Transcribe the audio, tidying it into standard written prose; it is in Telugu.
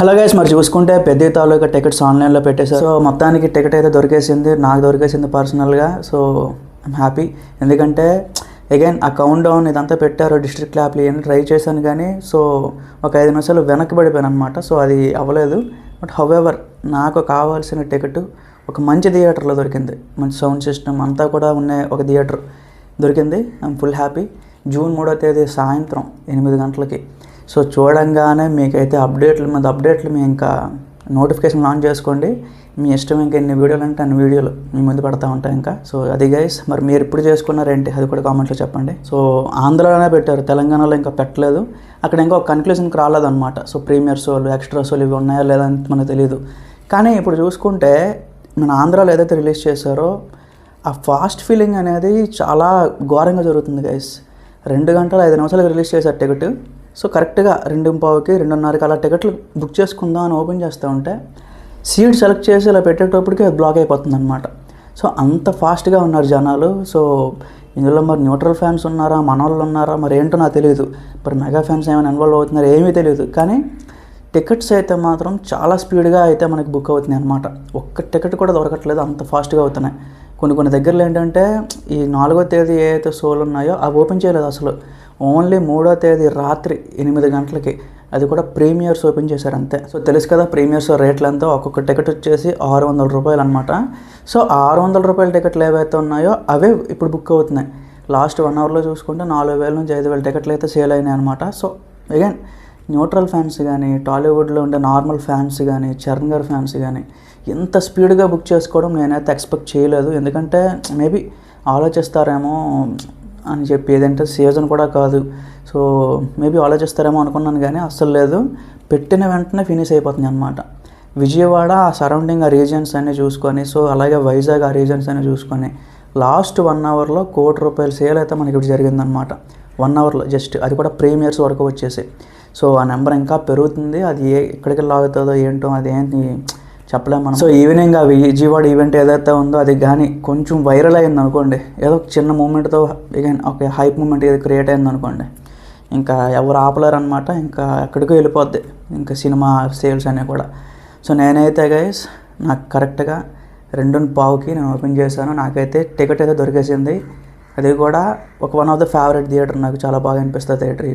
హలో గైస్, మరి చూసుకుంటే పెద్ద తాలూకా టికెట్స్ ఆన్లైన్లో పెట్టేశారు. సో మొత్తానికి టికెట్ అయితే దొరికేసింది, నాకు దొరికేసింది పర్సనల్గా. సో ఐమ్ హ్యాపీ, ఎందుకంటే అగైన్ ఆ కౌంట్ డౌన్ ఇదంతా పెట్టారు డిస్ట్రిక్ట్ ల్యాబ్లు ఇవన్నీ ట్రై చేశాను, కానీ సో ఒక 5 నిమిషాలు వెనక్కి పడిపోయాను అనమాట. సో అది అవ్వలేదు. బట్ హౌఎవర్ నాకు కావాల్సిన టికెట్ ఒక మంచి థియేటర్లో దొరికింది, మంచి సౌండ్ సిస్టమ్ అంతా కూడా ఉన్న ఒక థియేటర్ దొరికింది. I'm full happy. జూన్ 3వ తేదీ సాయంత్రం 8 గంటలకి. సో చూడంగానే మీకైతే అప్డేట్లు మీద అప్డేట్లు మీ ఇంకా నోటిఫికేషన్ ఆన్ చేసుకోండి. మీ ఇష్టం, ఇంకా ఎన్ని వీడియోలు అంటే అన్ని వీడియోలు మీ ముందు పడతా ఉంటాయి ఇంకా. సో అది గైస్, మరి మీరు ఎప్పుడు చేసుకున్నారేంటి అది కూడా కామెంట్లో చెప్పండి. సో ఆంధ్రాలోనే పెట్టారు, తెలంగాణలో ఇంకా పెట్టలేదు. అక్కడ ఇంకా ఒక కన్క్లూజన్కి రాలేదన్నమాట. సో ప్రీమియర్ షోలు, ఎక్స్ట్రా షోలు ఇవి ఉన్నాయా లేదా అని మనకు తెలియదు. కానీ ఇప్పుడు చూసుకుంటే మన ఆంధ్రాలో ఏదైతే రిలీజ్ చేశారో ఆ ఫాస్ట్ ఫీలింగ్ అనేది చాలా ఘోరంగా జరుగుతుంది గైస్. 2 గంటల 5 నిమిషాలకు రిలీజ్ చేశారు టికెట్. సో కరెక్ట్గా 2:15కి 2:30కి అలా టికెట్లు బుక్ చేసుకుందాం అని ఓపెన్ చేస్తూ ఉంటే సీట్ సెలెక్ట్ చేసి ఇలా పెట్టేటప్పటికి బ్లాక్ అయిపోతుంది అనమాట. సో అంత ఫాస్ట్గా ఉన్నారు జనాలు. సో ఇందులో మరి న్యూట్రల్ ఫ్యాన్స్ ఉన్నారా, మనోళ్ళు ఉన్నారా, మరి ఏంటో నాకు తెలియదు. మరి మెగా ఫ్యాన్స్ ఏమైనా ఇన్వాల్వ్ అవుతున్నారో ఏమీ తెలియదు. కానీ టికెట్స్ అయితే మాత్రం చాలా స్పీడ్గా అయితే మనకి బుక్ అవుతున్నాయి అనమాట. ఒక్క టికెట్ కూడా దొరకట్లేదు, అంత ఫాస్ట్గా అవుతున్నాయి. కొన్ని దగ్గరలో ఏంటంటే ఈ 4వ తేదీ ఏ అయితే షోలు ఉన్నాయో అవి ఓపెన్ చేయలేదు అసలు. ఓన్లీ 3వ తేదీ రాత్రి 8 గంటలకి, అది కూడా ప్రీమియర్స్ ఓపెన్ చేశారు అంతే. సో తెలుసు కదా ప్రీమియర్స్ రేట్లు ఎంతో. ఒక్కొక్క టికెట్ వచ్చేసి 600 రూపాయలు అనమాట. సో 600 రూపాయల టికెట్లు ఏవైతే ఉన్నాయో అవే ఇప్పుడు బుక్ అవుతున్నాయి. లాస్ట్ 1 అవర్లో చూసుకుంటే 4,000 నుంచి 5,000 టికెట్లు అయితే సేల్ అయినాయి అనమాట. సో అగైన్ న్యూట్రల్ ఫ్యాన్స్ కానీ, టాలీవుడ్లో ఉండే నార్మల్ ఫ్యాన్స్ కానీ, చరణ్ గారి ఫ్యాన్స్ కానీ ఎంత స్పీడ్గా బుక్ చేసుకోవడం నేనైతే ఎక్స్పెక్ట్ చేయలేదు. ఎందుకంటే మేబీ ఆలోచిస్తారేమో అని చెప్పి, ఏదంటే సీజన్ కూడా కాదు, సో మేబీ ఆలోచిస్తారేమో అనుకున్నాను, కానీ అస్సలు లేదు. పెట్టిన వెంటనే ఫినిష్ అయిపోతుంది అనమాట. విజయవాడ ఆ సరౌండింగ్ ఆ రీజియన్స్ అన్నీ చూసుకొని, సో అలాగే వైజాగ్ ఆ రీజియన్స్ అన్నీ చూసుకొని లాస్ట్ 1 అవర్లో 1 కోటి రూపాయల సేల్ అయితే మనకి ఇప్పుడు జరిగిందనమాట. 1 అవర్లో జస్ట్, అది కూడా ప్రీమియర్స్ వరకు వచ్చేసి. సో ఆ నెంబర్ ఇంకా పెరుగుతుంది. అది ఎక్కడికి లాగుతుందో ఏంటో అది ఏంటి చెప్పలేము మనం. సో ఈవినింగ్ ఆ విజయవాడ ఈవెంట్ ఏదైతే ఉందో అది కానీ కొంచెం వైరల్ అయింది అనుకోండి, ఏదో ఒక చిన్న మూమెంట్తో అగైన్ ఒక హైప్ మూమెంట్ ఏదో క్రియేట్ అయింది అనుకోండి, ఇంకా ఎవరు ఆపలేరు అనమాట. ఇంకా ఎక్కడికో వెళ్ళిపోద్ది ఇంకా సినిమా సేల్స్ అనేవి కూడా. సో నేనైతే గైస్ నాకు కరెక్ట్గా 2:15కి నేను ఓపెన్ చేశాను. నాకైతే టికెట్ అయితే దొరికేసింది. అది కూడా ఒక one of the favourite theatre, నాకు చాలా బాగా అనిపిస్తుంది థియేటర్.